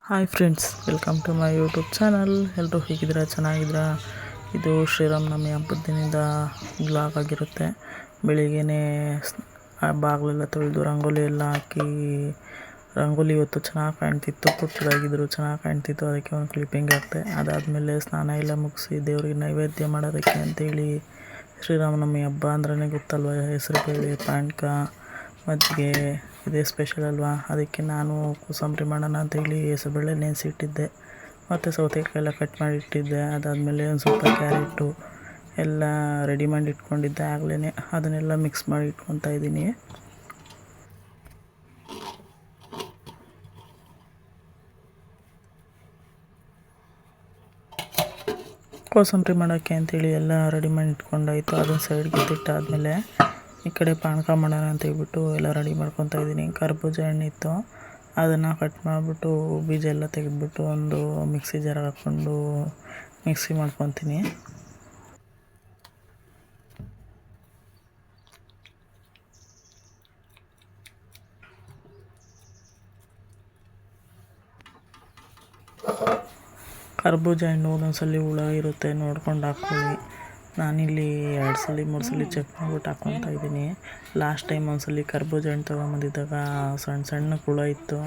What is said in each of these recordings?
Hi friends, welcome to my YouTube channel. ಎಲ್ಲರೂ ಹೇಗಿದ್ದೀರಾ? ಚೆನ್ನಾಗಿದ್ದೀರಾ? ಇದು ಶ್ರೀರಾಮನವಮಿ ಹಬ್ಬದ ದಿನದ ಬ್ಲಾಗ್ ಆಗಿರುತ್ತೆ. ಬೆಳಿಗ್ಗೆನೇ ಬಾಗಿಲೆಲ್ಲ ತೊಳೆದು ರಂಗೋಲಿ ಎಲ್ಲ ಹಾಕಿ, ರಂಗೋಲಿ ಇವತ್ತು ಚೆನ್ನಾಗಿ ಕಾಣ್ತಿತ್ತು, ಪುಟ್ಟದಾಗಿದ್ರು ಚೆನ್ನಾಗಿ ಕಾಣ್ತಿತ್ತು. ಅದಕ್ಕೆ ಒಂದು ಕ್ಲಿಪ್ಪಿಂಗ್ ಹಾಕ್ತೆ. ಅದಾದಮೇಲೆ ಸ್ನಾನ ಎಲ್ಲ ಮುಗಿಸಿ ದೇವ್ರಿಗೆ ನೈವೇದ್ಯ ಮಾಡೋದಕ್ಕೆ ಅಂತೇಳಿ, ಶ್ರೀರಾಮನವಮಿ ಹಬ್ಬ ಅಂದ್ರೇ ಗೊತ್ತಲ್ವ, ಹೆಸರುಬೇಳೆ ಪಾನಕ ಮಜ್ಜಿಗೆ ಇದೇ ಸ್ಪೆಷಲ್ ಅಲ್ವಾ. ಅದಕ್ಕೆ ನಾನು ಕೋಸಂಬರಿ ಮಾಡೋಣ ಅಂತೇಳಿ ಹೆಸರುಬೇಳೆ ನೆನೆಸಿಟ್ಟಿದ್ದೆ, ಮತ್ತು ಸೌತೆಕಾಯಿ ಎಲ್ಲ ಕಟ್ ಮಾಡಿ ಇಟ್ಟಿದ್ದೆ. ಅದಾದಮೇಲೆ ಒಂದು ಸ್ವಲ್ಪ ಕ್ಯಾರೆಟು ಎಲ್ಲ ರೆಡಿ ಮಾಡಿ ಇಟ್ಕೊಂಡಿದ್ದೆ ಆಗಲೇ. ಅದನ್ನೆಲ್ಲ ಮಿಕ್ಸ್ ಮಾಡಿ ಇಟ್ಕೊತಾ ಇದ್ದೀನಿ. ಕೋಸಂಬರಿ ಮಾಡೋಕ್ಕೆ ಅಂತೇಳಿ ಎಲ್ಲ ರೆಡಿ ಮಾಡಿ ಇಟ್ಕೊಂಡಾಯಿತು. ಅದನ್ನು ಸೈಡ್ಗೆ ಇಟ್ಟಿಟ್ಟಾದಮೇಲೆ ಈ ಕಡೆ ಪಾನಕ ಮಾಡೋಣ ಅಂತ ಹೇಳ್ಬಿಟ್ಟು ಎಲ್ಲ ರೆಡಿ ಮಾಡ್ಕೊತಾ ಇದ್ದೀನಿ. ಕರ್ಬೂಜ ಹಣ್ಣಿತ್ತು, ಅದನ್ನು ಕಟ್ ಮಾಡಿಬಿಟ್ಟು ಬೀಜ ಎಲ್ಲ ತೆಗೆದುಬಿಟ್ಟು ಒಂದು ಮಿಕ್ಸಿ ಜಾರಿಗೆ ಹಾಕ್ಕೊಂಡು ಮಿಕ್ಸಿ ಮಾಡ್ಕೊತೀನಿ. ಕರ್ಬೂಜ ಹಣ್ಣು ಒಂದೊಂದ್ಸಲಿ ಹುಳ ಇರುತ್ತೆ, ನೋಡ್ಕೊಂಡು ಹಾಕ್ಕೊಳ್ಳಿ. ನಾನಿಲ್ಲಿ 2 ಸಲ 3 ಸಲ ಚೆಕ್ ಮಾಡ್ಬಿಟ್ಟು ಹಾಕ್ಕೊತಾ ಇದ್ದೀನಿ. ಲಾಸ್ಟ್ ಟೈಮ್ ಒಂದ್ಸಲಿ ಕರ್ಬೂಜ ಹಣ್ಣು ತೊಗೊಂಬಂದಿದ್ದಾಗ ಸಣ್ಣ ಸಣ್ಣ ಹುಳ ಇತ್ತು,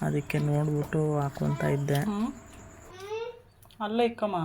ಅದಕ್ಕೆ ನೋಡ್ಬಿಟ್ಟು ಹಾಕ್ಕೊತಾ ಇದ್ದೆ. ಅಲ್ಲೇ ಇಕ್ಕಮ್ಮ.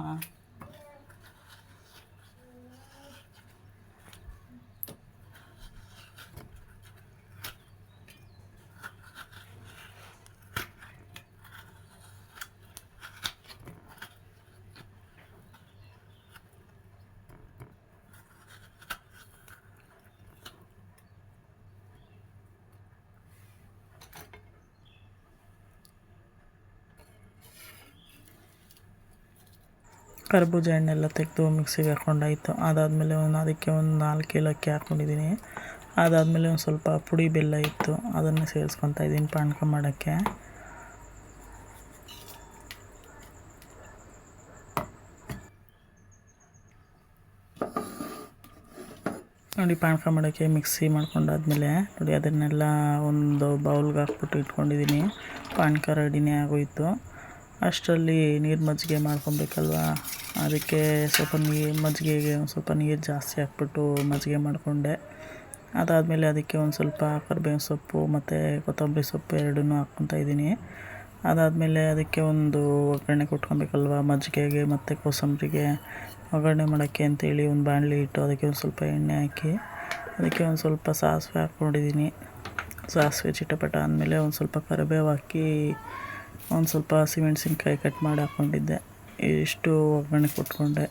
ಕರ್ಬೂಜ ಹಣ್ಣೆಲ್ಲ ತೆಗೆದು ಮಿಕ್ಸಿಗೆ ಹಾಕ್ಕೊಂಡಾಯಿತು. ಅದಾದಮೇಲೆ ಅದಕ್ಕೆ ಒಂದು 4 ಏಲಕ್ಕಿ ಹಾಕ್ಕೊಂಡಿದ್ದೀನಿ. ಅದಾದಮೇಲೆ ಒಂದು ಸ್ವಲ್ಪ ಪುಡಿ ಬೆಲ್ಲ ಇತ್ತು, ಅದನ್ನು ಸೇರಿಸ್ಕೊತಾ ಇದ್ದೀನಿ ಪಾನಕ ಮಾಡೋಕ್ಕೆ. ನೋಡಿ, ಪಾನಕ ಮಾಡೋಕ್ಕೆ ಮಿಕ್ಸಿ ಮಾಡ್ಕೊಂಡಾದ್ಮೇಲೆ ನೋಡಿ ಅದನ್ನೆಲ್ಲ ಒಂದು ಬೌಲ್ಗೆ ಹಾಕ್ಬಿಟ್ಟು ಇಟ್ಕೊಂಡಿದ್ದೀನಿ. ಪಾನಕ ರೆಡಿನೇ ಆಗೋಯಿತು. ಅಷ್ಟರಲ್ಲಿ ನೀರು ಮಜ್ಜಿಗೆ ಮಾಡ್ಕೊಬೇಕಲ್ವ, ಅದಕ್ಕೆ ಸ್ವಲ್ಪ ಮಜ್ಜಿಗೆಗೆ ಒಂದು ಸ್ವಲ್ಪ ನೀರು ಜಾಸ್ತಿ ಹಾಕ್ಬಿಟ್ಟು ಮಜ್ಜಿಗೆ ಮಾಡಿಕೊಂಡೆ. ಅದಾದಮೇಲೆ ಅದಕ್ಕೆ ಒಂದು ಸ್ವಲ್ಪ ಕರಿಬೇವಿನ ಸೊಪ್ಪು ಮತ್ತು ಕೊತ್ತಂಬರಿ ಸೊಪ್ಪು ಎರಡನ್ನೂ ಹಾಕ್ಕೊತಾ ಇದ್ದೀನಿ. ಅದಾದಮೇಲೆ ಅದಕ್ಕೆ ಒಂದು ಒಗ್ಗರಣೆ ಕೊಟ್ಕೊಬೇಕಲ್ವ, ಮಜ್ಜಿಗೆಗೆ ಮತ್ತು ಕೋಸಂಬರಿಗೆ ಒಗ್ಗರಣೆ ಮಾಡೋಕ್ಕೆ ಅಂತೇಳಿ ಒಂದು ಬಾಣಲಿ ಇಟ್ಟು ಅದಕ್ಕೆ ಒಂದು ಸ್ವಲ್ಪ ಎಣ್ಣೆ ಹಾಕಿ ಅದಕ್ಕೆ ಒಂದು ಸ್ವಲ್ಪ ಸಾಸಿವೆ ಹಾಕ್ಕೊಂಡಿದ್ದೀನಿ. ಸಾಸಿವೆ ಚಿಟಪಟ ಆದಮೇಲೆ ಒಂದು ಸ್ವಲ್ಪ ಕರಿಬೇವು ಹಾಕಿ ಒಂದು ಸ್ವಲ್ಪ ಹಸಿಮೆಣ್ಸಿನ್ಕಾಯಿ ಕಟ್ ಮಾಡಿ ಹಾಕ್ಕೊಂಡಿದ್ದೆ. ಇಷ್ಟು ಒಗ್ಗರಣೆ ಕೊಟ್ಕೊಂಡೆ.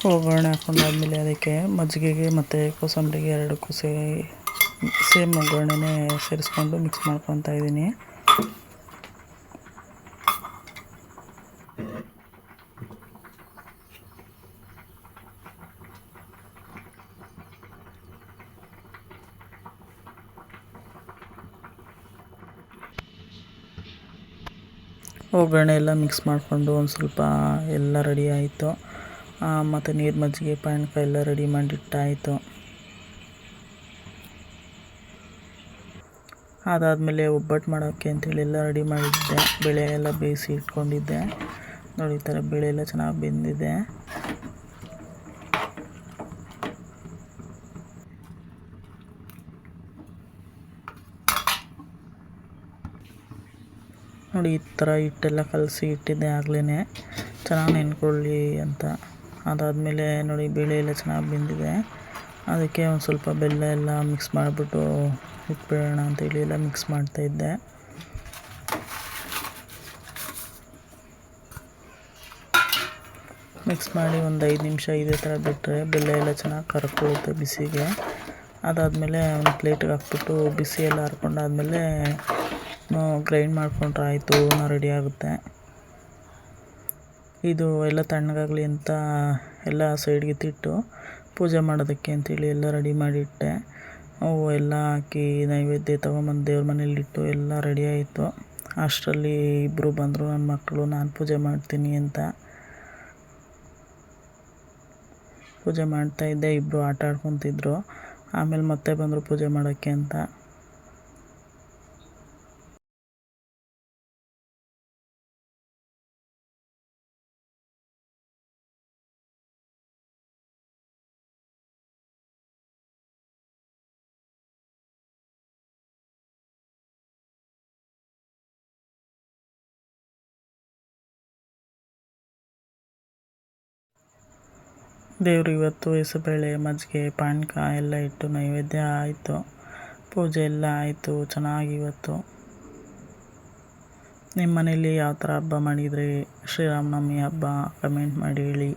ಒಗ್ಗರಣೆ ಹಾಕ್ಕೊಂಡಾದ್ಮೇಲೆ ಅದಕ್ಕೆ ಮಜ್ಜಿಗೆಗೆ ಮತ್ತು ಕೋಸಂಬರಿಗೆ ಎರಡಕ್ಕೂ ಸೇಮ್ ಒಗ್ಗರಣೆನೇ ಸೇರಿಸ್ಕೊಂಡು ಮಿಕ್ಸ್ ಮಾಡ್ಕೊತಾ ಇದ್ದೀನಿ. ಒಗ್ಗರಣೆ ಎಲ್ಲ ಮಿಕ್ಸ್ ಮಾಡಿಕೊಂಡು ಒಂದು ಸ್ವಲ್ಪ ಎಲ್ಲ ರೆಡಿ ಆಯಿತು. ಮತ್ತು ನೀರು ಮಜ್ಜಿಗೆ ಪಾನಕ ಎಲ್ಲ ರೆಡಿ ಮಾಡಿಟ್ಟಾಯಿತು. ಅದಾದಮೇಲೆ ಒಬ್ಬಟ್ಟು ಮಾಡೋಕ್ಕೆ ಅಂತೇಳಿ ಎಲ್ಲ ರೆಡಿ ಮಾಡಿದ್ದೆ. ಬೇಳೆ ಎಲ್ಲ ಬೇಯಿಸಿ ಇಟ್ಕೊಂಡಿದ್ದೆ. ನೋಡಿ, ಈ ಥರ ಬೇಳೆ ಎಲ್ಲ ಚೆನ್ನಾಗಿ ಬೆಂದಿದೆ. ನೋಡಿ, ಈ ಥರ ಹಿಟ್ಟೆಲ್ಲ ಕಲಸಿ ಇಟ್ಟಿದ್ದೆ ಆಗಲೇ, ಚೆನ್ನಾಗಿ ನೆನ್ಕೊಳ್ಳಿ ಅಂತ. ಅದಾದಮೇಲೆ ನೋಡಿ, ಬೇಳೆ ಎಲ್ಲ ಚೆನ್ನಾಗಿ ಬೆಂದಿದೆ. ಅದಕ್ಕೆ ಒಂದು ಸ್ವಲ್ಪ ಬೆಲ್ಲ ಎಲ್ಲ ಮಿಕ್ಸ್ ಮಾಡಿಬಿಟ್ಟು ಇಟ್ಬಿಡೋಣ ಅಂತೇಳಿ ಎಲ್ಲ ಮಿಕ್ಸ್ ಮಾಡ್ತಾಯಿದ್ದೆ. ಮಿಕ್ಸ್ ಮಾಡಿ ಒಂದು 5 ನಿಮಿಷ ಇದೇ ಥರ ಬಿಟ್ಟರೆ ಬೆಲ್ಲ ಎಲ್ಲ ಚೆನ್ನಾಗಿ ಕರ್ಕೊಳ್ಳುತ್ತೆ ಬಿಸಿಗೆ. ಅದಾದಮೇಲೆ ಒಂದು ಪ್ಲೇಟಿಗೆ ಹಾಕ್ಬಿಟ್ಟು ಬಿಸಿ ಎಲ್ಲ ಹರ್ಕೊಂಡಾದ್ಮೇಲೆ ಗ್ರೈಂಡ್ ಮಾಡಿಕೊಂಡ್ರೆ ಆಯಿತು, ರೆಡಿ ಆಗುತ್ತೆ. ಇದು ಎಲ್ಲ ತಣ್ಣಗಾಗಲಿ ಅಂತ ಎಲ್ಲ ಸೈಡ್ಗೆ ತಿಟ್ಟು ಪೂಜೆ ಮಾಡೋದಕ್ಕೆ ಅಂತೇಳಿ ಎಲ್ಲ ರೆಡಿ ಮಾಡಿಟ್ಟೆ. ಅವು ಎಲ್ಲ ಹಾಕಿ ನೈವೇದ್ಯ ತೊಗೊಂಬಂದು ದೇವ್ರ ಮನೇಲಿಟ್ಟು ಎಲ್ಲ ರೆಡಿ ಆಯಿತು. ಅಷ್ಟರಲ್ಲಿ ಇಬ್ಬರು ಬಂದರು ನನ್ನ ಮಕ್ಕಳು, ನಾನು ಪೂಜೆ ಮಾಡ್ತೀನಿ ಅಂತ. ಪೂಜೆ ಮಾಡ್ತಾಯಿದ್ದೆ, ಇಬ್ಬರು ಆಟ ಆಡ್ಕೊತಿದ್ರು. ಆಮೇಲೆ ಮತ್ತೆ ಬಂದರು ಪೂಜೆ ಮಾಡೋಕ್ಕೆ ಅಂತ. ದೇವ್ರು ಇವತ್ತು ಹೆಸರುಬೇಳೆ, ಮಜ್ಜಿಗೆ, ಪಾನಕ ಎಲ್ಲ ಇಟ್ಟು ನೈವೇದ್ಯ ಆಯಿತು. ಪೂಜೆ ಎಲ್ಲ ಆಯಿತು ಚೆನ್ನಾಗಿವತ್ತು. ನಿಮ್ಮ ಮನೇಲಿ ಯಾವ ಥರ ಹಬ್ಬ ಮಾಡಿದರೆ ಶ್ರೀರಾಮನವಮಿ ಹಬ್ಬ ಕಮೆಂಟ್ ಮಾಡಿ ಹೇಳಿ.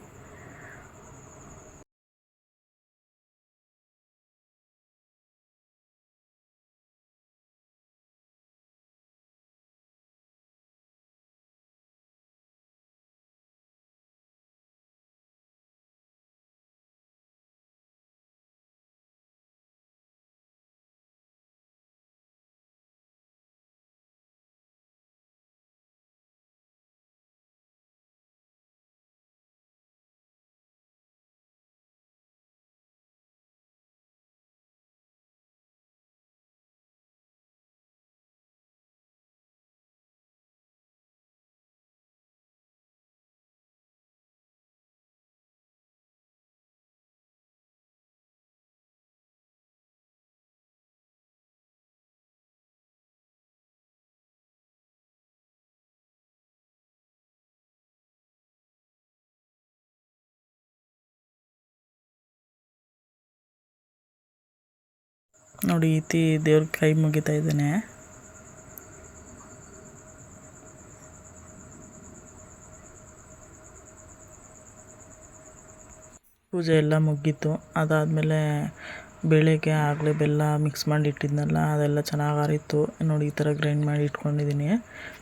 ನೋಡಿ ಈತಿ ದೇವ್ರ ಕೈ ಮುಗಿತಾ ಇದ್ದಾನೆ. ಪೂಜೆ ಎಲ್ಲ ಮುಗೀತು. ಅದಾದಮೇಲೆ ಬೇಳೆಗೆ ಆಗಲೇ ಬೆಲ್ಲ ಮಿಕ್ಸ್ ಮಾಡಿ ಇಟ್ಟಿದ್ನಲ್ಲ, ಅದೆಲ್ಲ ಚೆನ್ನಾಗಿ ಆರಿತ್ತು. ನೋಡಿ ಈ ಥರ ಗ್ರೈಂಡ್ ಮಾಡಿ ಇಟ್ಕೊಂಡಿದ್ದೀನಿ.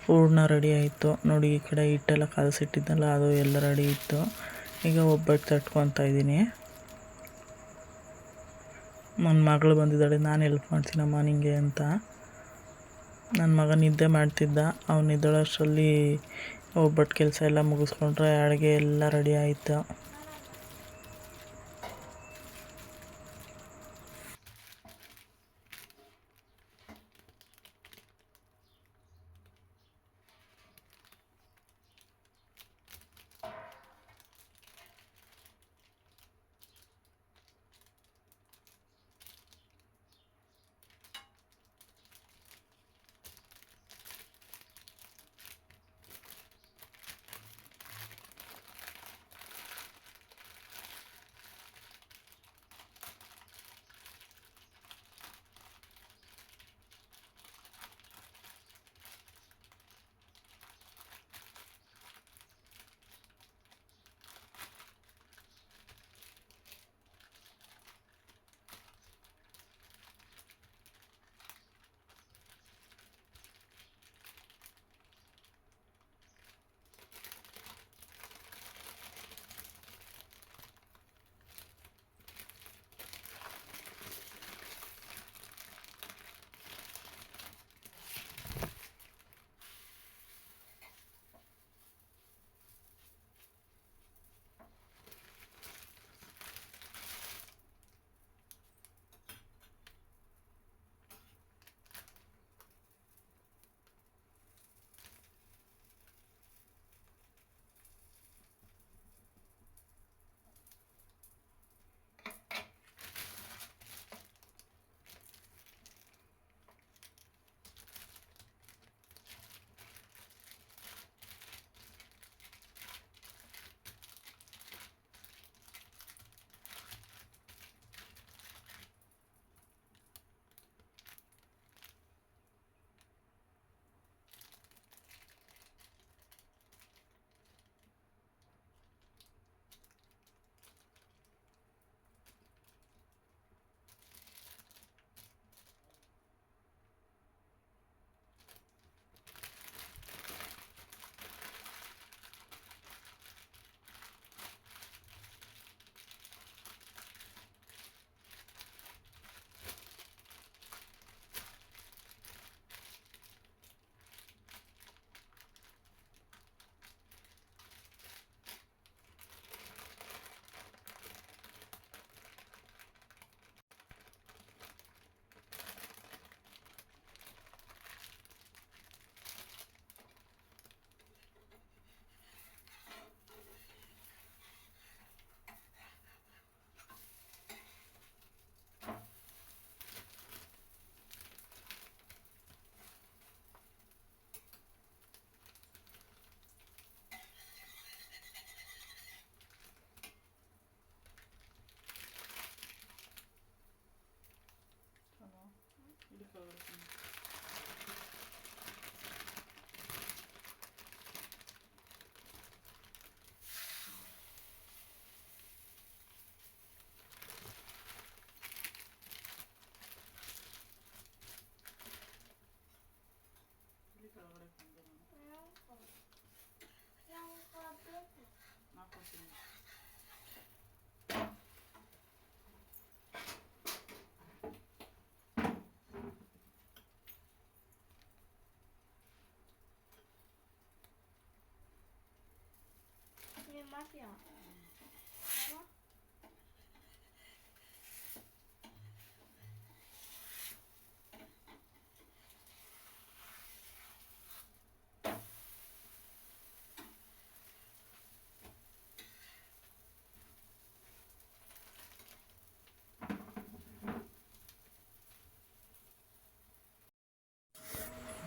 ಹೂರ್ಣ ರೆಡಿ ಆಯಿತು. ನೋಡಿ ಈ ಕಡೆ ಹಿಟ್ಟೆಲ್ಲ ಕಲಸಿಟ್ಟಿದ್ನಲ್ಲ, ಅದು ಎಲ್ಲ ರೆಡಿ ಇತ್ತು. ಈಗ ಒಬ್ಬಟ್ಟು ತಟ್ಕೊತಾ ಇದ್ದೀನಿ. ನನ್ನ ಮಗಳು ಬಂದಿದ್ದಾಳೆ, ನಾನು ಹೆಲ್ಪ್ ಮಾಡ್ತೀನಮ್ಮ ನಿಂಗೆ ಅಂತ. ನನ್ನ ಮಗ ನಿದ್ದೆ ಮಾಡ್ತಿದ್ದ. ಅವ್ನು ನಿದ್ದಳಷ್ಟರಲ್ಲಿ ಒಬ್ಬಟ್ಟು ಕೆಲಸ ಎಲ್ಲ ಮುಗಿಸ್ಕೊಂಡ್ರೆ ಅಡುಗೆ ಎಲ್ಲ ರೆಡಿ ಆಯಿತು.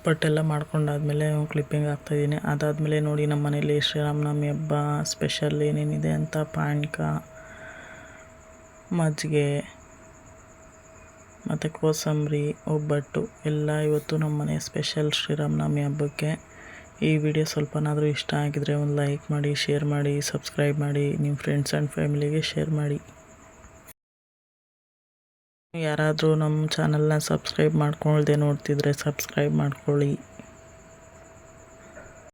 ಬಟ್ಟೆಲ್ಲ ಮಾಡ್ಕೊಂಡಾದ್ಮೇಲೆ ಕ್ಲಿಪ್ಪಿಂಗ್ ಹಾಕ್ತಾಯಿದ್ದೀನಿ. ಅದಾದಮೇಲೆ ನೋಡಿ ನಮ್ಮ ಮನೇಲಿ ಶ್ರೀರಾಮನವಮಿ ಹಬ್ಬ ಸ್ಪೆಷಲ್ ಏನೇನಿದೆ ಅಂತ ಪಾನಕ, ಮಜ್ಜಿಗೆ ಮತ್ತು ಕೋಸಂಬರಿ, ಒಬ್ಬಟ್ಟು ಎಲ್ಲ ಇವತ್ತು ನಮ್ಮ ಮನೆ ಸ್ಪೆಷಲ್ ಶ್ರೀರಾಮನವಮಿ ಹಬ್ಬಕ್ಕೆ. ಈ ವಿಡಿಯೋ ಸ್ವಲ್ಪನಾದರೂ ಇಷ್ಟ ಆಗಿದರೆ ಒಂದು ಲೈಕ್ ಮಾಡಿ, ಶೇರ್ ಮಾಡಿ, ಸಬ್ಸ್ಕ್ರೈಬ್ ಮಾಡಿ, ನಿಮ್ಮ ಫ್ರೆಂಡ್ಸ್ ಆ್ಯಂಡ್ ಫ್ಯಾಮಿಲಿಗೆ ಶೇರ್ ಮಾಡಿ. ಯಾರಾದರೂ ನಮ್ಮ ಚಾನಲ್ನ ಸಬ್ಸ್ಕ್ರೈಬ್ ಮಾಡ್ಕೊಳ್ದೆ ನೋಡ್ತಿದ್ರೆ ಸಬ್ಸ್ಕ್ರೈಬ್ ಮಾಡ್ಕೊಳ್ಳಿ.